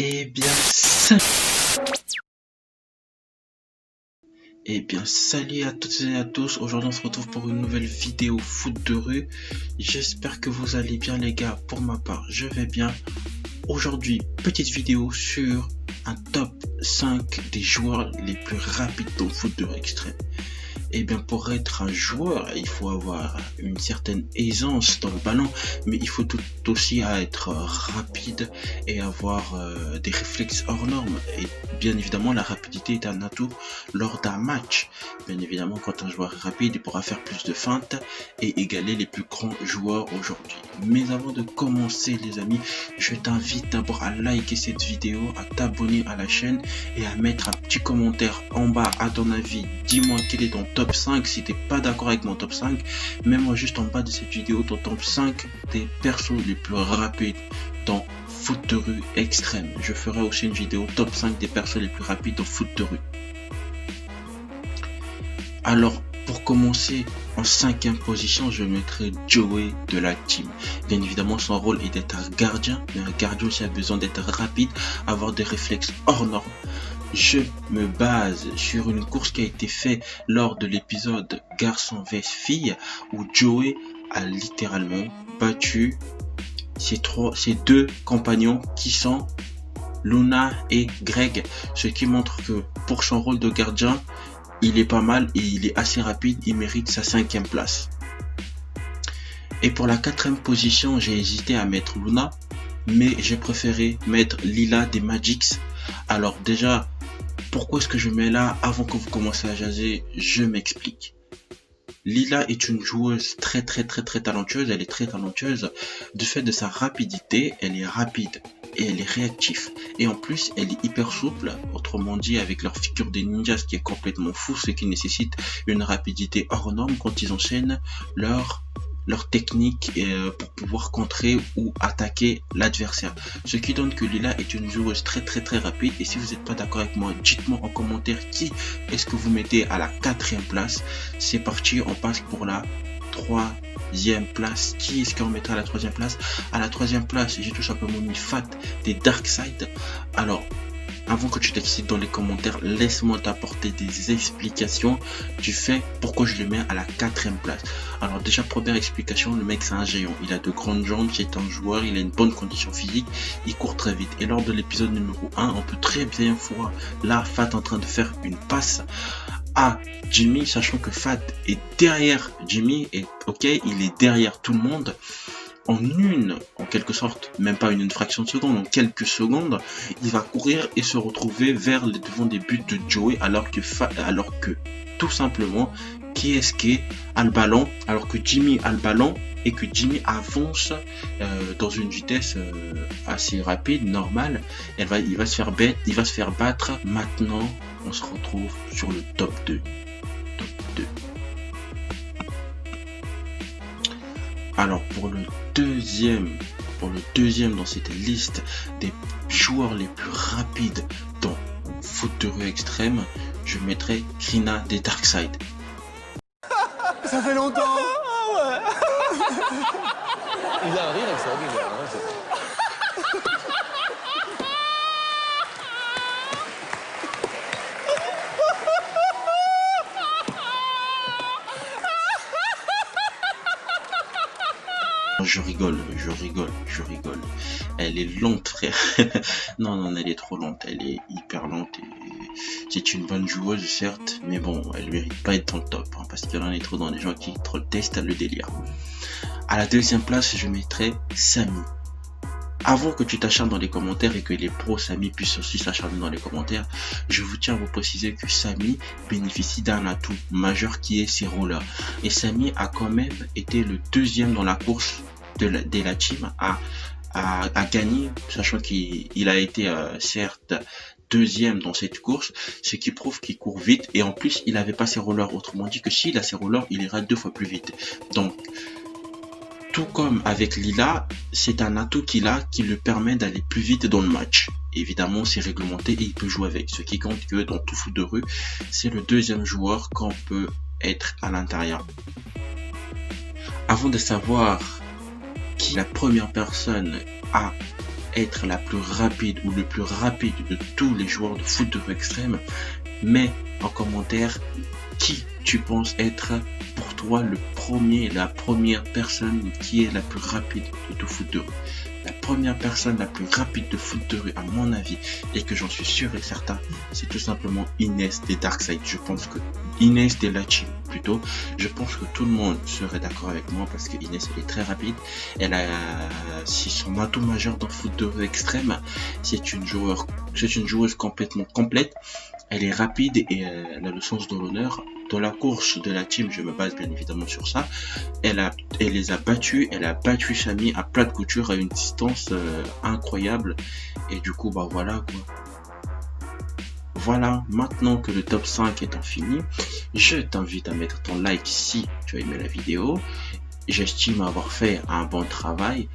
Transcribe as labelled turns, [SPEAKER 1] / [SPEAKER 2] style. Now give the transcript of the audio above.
[SPEAKER 1] Eh bien, salut. Salut à toutes et à tous. Aujourd'hui, on se retrouve pour une nouvelle vidéo foot de rue. J'espère que vous allez bien, les gars. Pour ma part, je vais bien. Aujourd'hui, petite vidéo sur un top 5 des joueurs les plus rapides dans le foot de rue extrême. Eh bien, pour être un joueur, il faut avoir une certaine aisance dans le ballon, mais il faut tout aussi être rapide et avoir des réflexes hors normes. Et bien évidemment, la rapidité est un atout lors d'un match. Bien évidemment, quand un joueur est rapide, il pourra faire plus de feintes et égaler les plus grands joueurs aujourd'hui. Mais avant de commencer, les amis, je t'invite d'abord à liker cette vidéo, à t'abonner à la chaîne et à mettre un petit commentaire en bas. À ton avis, dis-moi quel est ton top 5. Si t'es pas d'accord avec mon top 5, mets-moi juste en bas de cette vidéo ton top 5 des persos les plus rapides dans foot de rue extrême. Je ferai aussi une vidéo top 5 des persos les plus rapides dans foot de rue. Alors, pour commencer, en 5e position, je mettrai Joey de la team. Bien évidemment, son rôle est d'être un gardien, mais un gardien aussi a besoin d'être rapide, avoir des réflexes hors normes. Je me base sur une course qui a été faite lors de l'épisode Garçon vs Fille, où Joey a littéralement battu ses deux compagnons qui sont Luna et Greg, ce qui montre que pour son rôle de gardien, il est pas mal et il est assez rapide, il mérite sa 5e place. Et pour la 4e position, j'ai hésité à mettre Luna, mais j'ai préféré mettre Lila des Magics. Alors déjà, pourquoi est-ce que je mets là? Avant que vous commencez à jaser, je m'explique. Lila est une joueuse très talentueuse, elle est très talentueuse du fait de sa rapidité, elle est rapide et elle est réactive. Et en plus, elle est hyper souple, autrement dit avec leur figure des ninjas, ce qui est complètement fou, ce qui nécessite une rapidité hors norme quand ils enchaînent leur technique pour pouvoir contrer ou attaquer l'adversaire. Ce qui donne que Lila est une joueuse très rapide. Et si vous n'êtes pas d'accord avec moi, dites-moi en commentaire qui est-ce que vous mettez à la 4e place. C'est parti, on passe pour la 3e place. Qui est-ce qu'on mettra à la 3e place? À la 3e place, j'ai tout simplement mis Fat des Darkseid. Alors, avant que tu t'excites dans les commentaires, laisse-moi t'apporter des explications du fait pourquoi je le mets à la 4e place. Alors déjà, première explication, le mec c'est un géant, il a de grandes jambes, c'est un joueur, il a une bonne condition physique, il court très vite. Et lors de l'épisode numéro 1, on peut très bien voir là Fat en train de faire une passe à Jimmy, sachant que Fat est derrière Jimmy, et ok, il est derrière tout le monde. En quelque sorte, même pas une fraction de seconde, en quelques secondes, il va courir et se retrouver vers le devant des buts de Joey, alors que tout simplement, qui est-ce qui a le ballon, alors que Jimmy a le ballon et que Jimmy avance dans une vitesse assez rapide, normale. Il va se faire battre. Maintenant, on se retrouve sur le top 2. Alors pour le deuxième dans cette liste des joueurs les plus rapides dans foot de rue extrême, je mettrai Krina des Darkseid.
[SPEAKER 2] Ça fait longtemps.
[SPEAKER 3] Ah ouais. Il a un rire extraordinaire.
[SPEAKER 1] Je rigole. Elle est lente, frère. non, elle est trop lente. Elle est hyper lente. C'est une bonne joueuse, certes, mais bon, elle mérite pas être dans le top, hein, parce qu'il y en a trop dans les gens qui trop testent le délire. À la 2e place, je mettrai Samy. Avant que tu t'acharnes dans les commentaires et que les pros Samy puissent aussi s'acharner dans les commentaires, je vous tiens à vous préciser que Samy bénéficie d'un atout majeur qui est ses rollers. Et Samy a quand même été le 2e dans la course de la team à gagner, sachant qu'il a été certes 2e dans cette course, ce qui prouve qu'il court vite et en plus il n'avait pas ses rollers. Autrement dit que s'il a ses rollers, il ira 2 fois plus vite. Donc, tout comme avec Lila, c'est un atout qu'il a qui lui permet d'aller plus vite dans le match. Évidemment, c'est réglementé et il peut jouer avec. Ce qui compte que dans tout foot de rue, c'est le 2e joueur qu'on peut être à l'intérieur. Avant de savoir qui est la première personne à être la plus rapide ou le plus rapide de tous les joueurs de foot de extrême, mets en commentaire qui tu penses être pour toi le premier, la première personne qui est la plus rapide de tout foot de rue. La première personne la plus rapide de foot de rue, à mon avis, et que j'en suis sûr et certain, c'est tout simplement Inès des Darkside. Je pense que Inès des Lachim, plutôt. Je pense que tout le monde serait d'accord avec moi parce que Inès, elle est très rapide. Elle a, si son atout majeur dans le foot de rue extrême, c'est une joueuse complètement complète. Elle est rapide et elle a le sens de l'honneur. Dans la course de la team, je me base bien évidemment sur ça. Elle les a battus, elle a battu Chami à plat de couture à une distance incroyable. Et du coup, bah voilà quoi. Voilà, maintenant que le top 5 étant fini, je t'invite à mettre ton like si tu as aimé la vidéo. J'estime avoir fait un bon travail